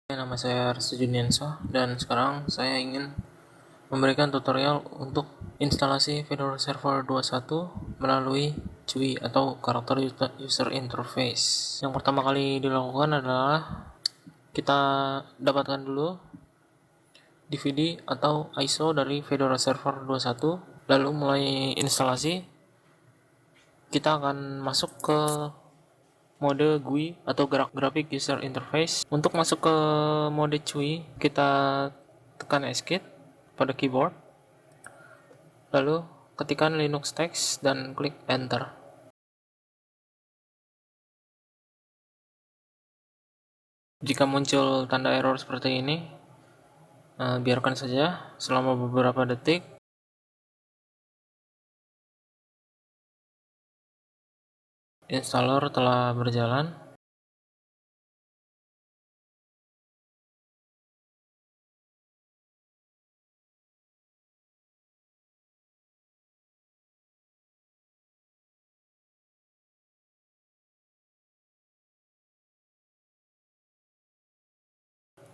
Nama saya Restu Juniansyah dan sekarang saya ingin memberikan tutorial untuk instalasi Fedora Server 21 melalui CUI atau Karakter User Interface. Yang pertama kali dilakukan adalah kita dapatkan dulu DVD atau ISO dari Fedora Server 21, lalu mulai instalasi. Kita akan masuk ke mode GUI atau Graphic User Interface. Untuk masuk ke mode CUI, kita tekan Escape pada keyboard, lalu ketikkan Linux text dan klik Enter. Jika muncul tanda error seperti ini, biarkan saja selama beberapa detik. Installer telah berjalan.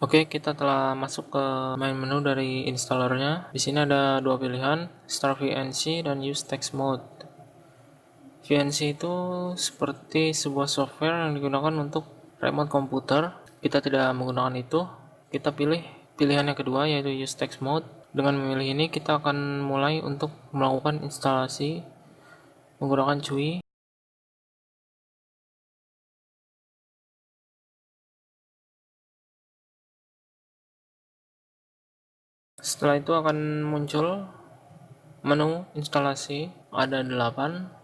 Oke, kita telah masuk ke main menu dari installernya. Di sini ada dua pilihan, Start VNC dan Use Text Mode. VNC itu seperti sebuah software yang digunakan untuk remote komputer. Kita tidak menggunakan itu. Kita pilih pilihan yang kedua, yaitu Use Text Mode. Dengan memilih ini, kita akan mulai untuk melakukan instalasi menggunakan CUI. Setelah itu akan muncul menu instalasi, ada 8,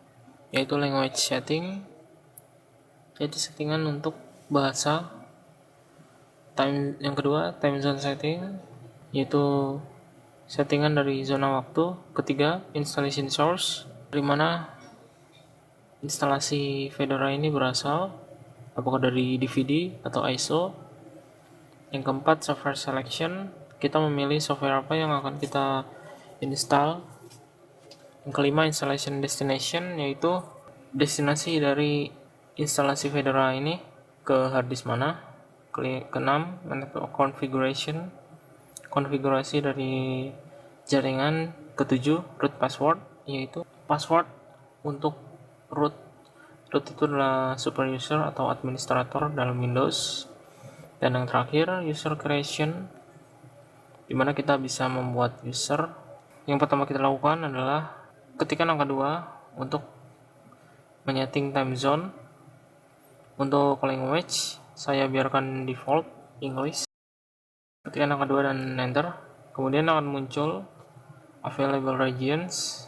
yaitu language setting, yaitu settingan untuk bahasa. Yang kedua, time zone setting, yaitu settingan dari zona waktu. Ketiga, installation source, dari mana instalasi Fedora ini berasal, apakah dari DVD atau ISO. Yang keempat, software selection, kita memilih software apa yang akan kita install. Yang kelima, installation destination, yaitu destinasi dari instalasi Fedora ini ke harddisk mana. Keenam, configuration, konfigurasi dari jaringan. Ketujuh, root password, yaitu password untuk root. Root itu adalah super user atau administrator dalam Windows. Dan yang terakhir, user creation, dimana kita bisa membuat user. Yang pertama kita lakukan adalah ketikkan angka 2 untuk menyeting time zone. Untuk language, saya biarkan default English. Ketikkan angka 2 dan enter. Kemudian akan muncul available regions.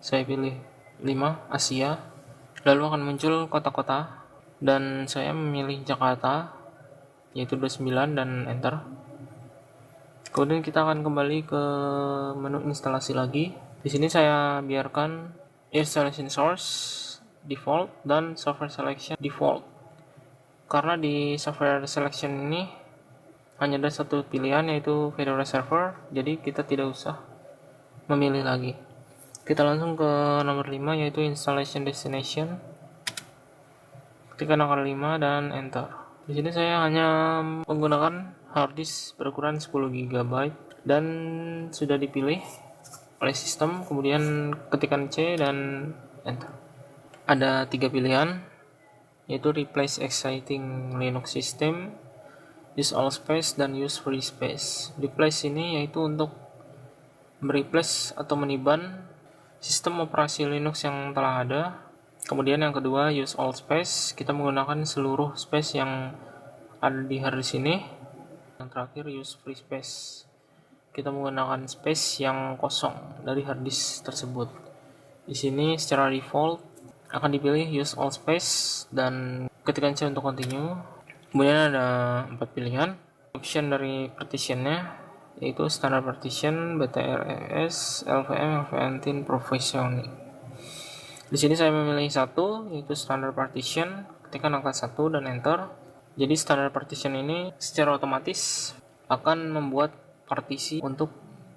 Saya pilih 5, Asia. Lalu akan muncul kota-kota dan saya memilih Jakarta, yaitu 29 dan enter. Kemudian kita akan kembali ke menu instalasi lagi. Di sini saya biarkan installation source default dan software selection default. Karena di software selection ini hanya ada satu pilihan, yaitu Fedora Server, jadi kita tidak usah memilih lagi. Kita langsung ke nomor 5, yaitu installation destination. Ketikkan angka 5 dan enter. Di sini saya hanya menggunakan harddisk berukuran 10 GB dan sudah dipilih oleh sistem. Kemudian ketikkan C dan enter. Ada 3 pilihan, yaitu replace existing Linux system, use all space, dan use free space. Replace ini yaitu untuk mereplace atau meniban sistem operasi Linux yang telah ada. Kemudian yang kedua, use all space, kita menggunakan seluruh space yang ada di harddisk ini. Yang terakhir, use free space, kita menggunakan space yang kosong dari harddisk tersebut. Di sini secara default akan dipilih use all space dan ketikkan C untuk continue. Kemudian ada 4 pilihan option dari partitionnya, yaitu standard partition, BTRES, LVM, LVM10, professional. Di sini saya memilih satu, yaitu standard partition. Ketikkan angka 1 dan enter. Jadi standard partition ini secara otomatis akan membuat partisi untuk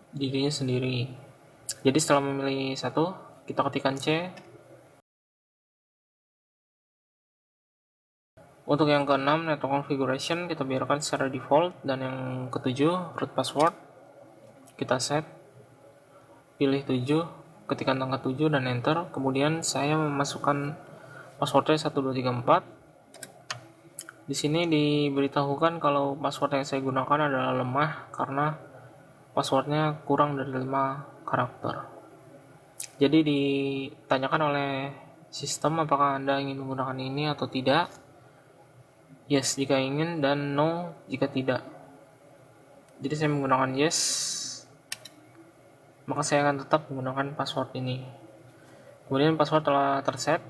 dirinya sendiri. Jadi setelah memilih satu, kita ketikkan C Untuk yang keenam, network configuration kita biarkan secara default, dan yang ketujuh, root password kita set, pilih 7, ketikkan angka 7 dan enter. Kemudian saya memasukkan passwordnya 1234. Di sini diberitahukan kalau password yang saya gunakan adalah lemah karena passwordnya kurang dari 5 karakter. Jadi ditanyakan oleh sistem apakah Anda ingin menggunakan ini atau tidak. Yes jika ingin dan no jika tidak. Jadi saya menggunakan yes, maka saya akan tetap menggunakan password ini. Kemudian password telah terset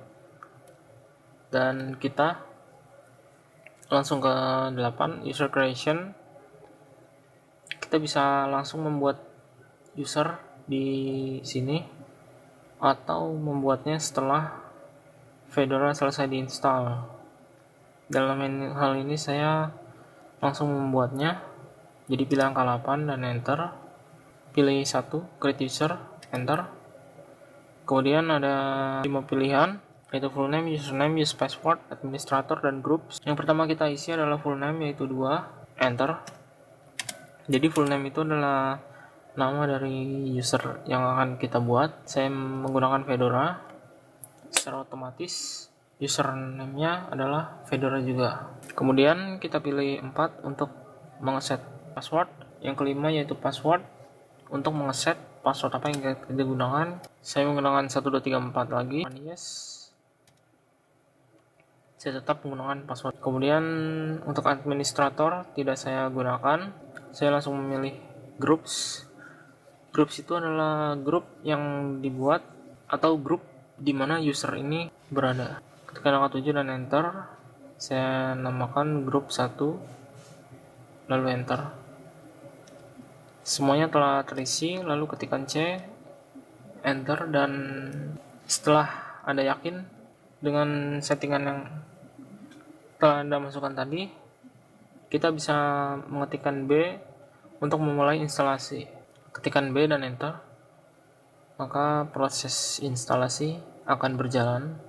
dan kita langsung ke 8, user creation. Kita bisa langsung membuat user di sini atau membuatnya setelah Fedora selesai diinstal. Dalam hal ini saya langsung membuatnya. Jadi pilih angka 8 dan enter. Pilih 1, create user, enter. Kemudian ada 5 pilihan, yaitu full name, username, use password, administrator, dan groups. Yang pertama kita isi adalah full name, yaitu 2, enter. Jadi full name itu adalah nama dari user yang akan kita buat. Saya menggunakan Fedora, secara otomatis username-nya adalah Fedora juga. Kemudian kita pilih 4 untuk mengeset password. Yang kelima yaitu password, untuk mengeset password apa yang kita gunakan. Saya menggunakan 1234 lagi. Yes, saya tetap menggunakan password. Kemudian untuk administrator tidak saya gunakan, saya langsung memilih groups. Groups itu adalah grup yang dibuat atau grup di mana user ini berada. Ketika angka 7 dan enter, saya namakan grup 1, lalu enter. Semuanya telah terisi, lalu ketikkan C, enter, dan setelah Anda yakin dengan settingan yang telah Anda masukkan tadi, kita bisa mengetikkan B untuk memulai instalasi. Ketikkan B dan enter, maka proses instalasi akan berjalan.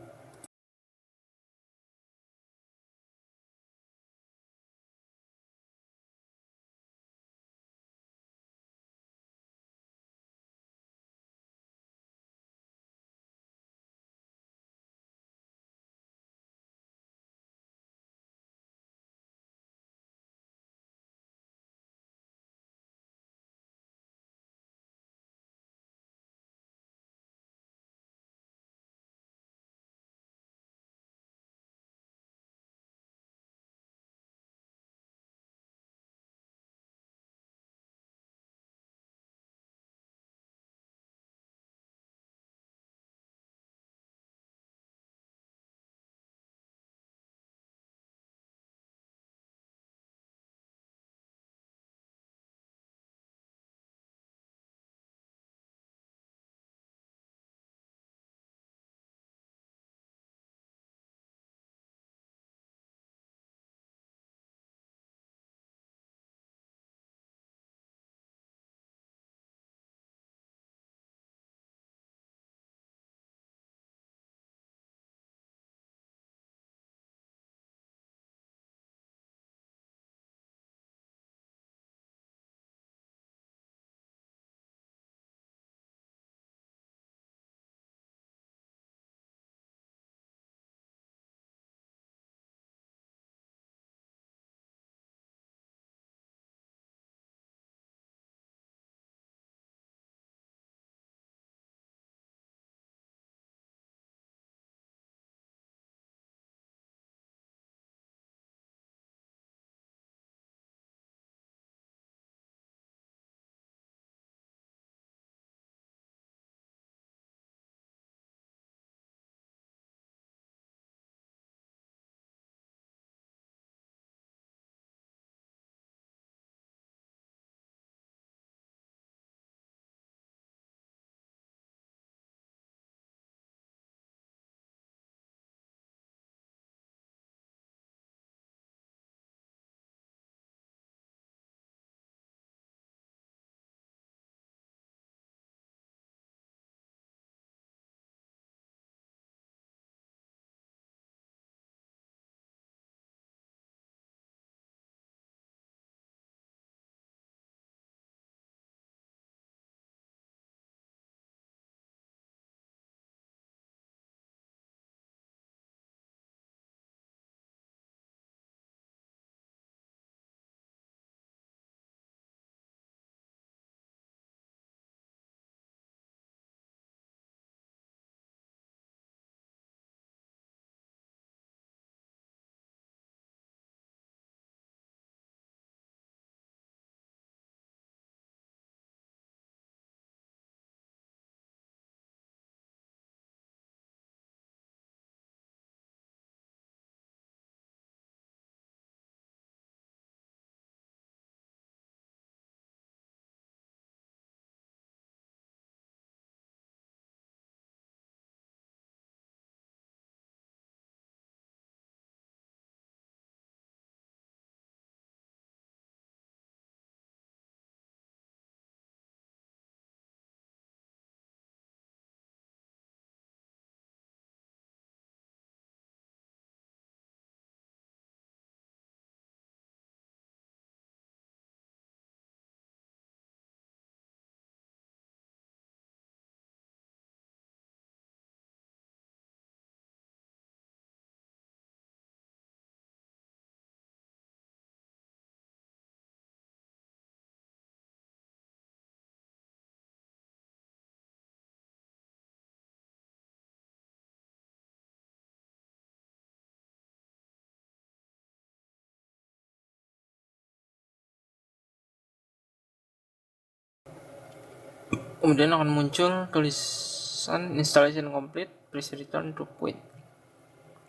Kemudian akan muncul tulisan installation complete, please return to quit.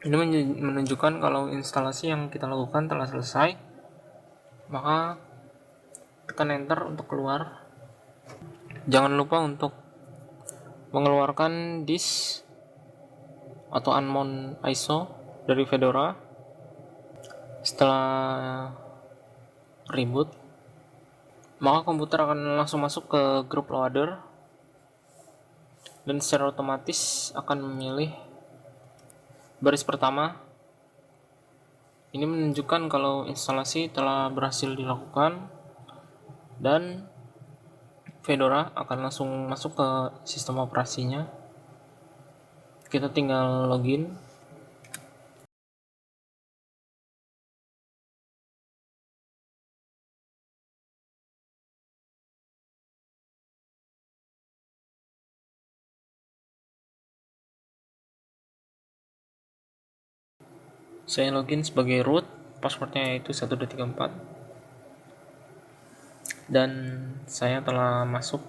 Ini menunjukkan kalau instalasi yang kita lakukan telah selesai. Maka tekan enter untuk keluar. Jangan lupa untuk mengeluarkan disk atau unmount ISO dari Fedora setelah reboot. Maka komputer akan langsung masuk ke grup loader dan secara otomatis akan memilih baris pertama. Ini menunjukkan kalau instalasi telah berhasil dilakukan dan Fedora akan langsung masuk ke sistem operasinya. Kita tinggal login. Saya login sebagai root, passwordnya itu 1234, dan saya telah masuk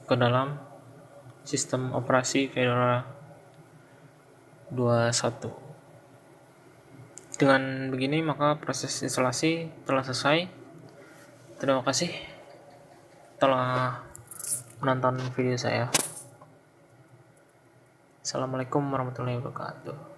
ke dalam sistem operasi Fedora 21. Dengan begini maka proses instalasi telah selesai. Terima kasih telah menonton video saya. Assalamualaikum warahmatullahi wabarakatuh.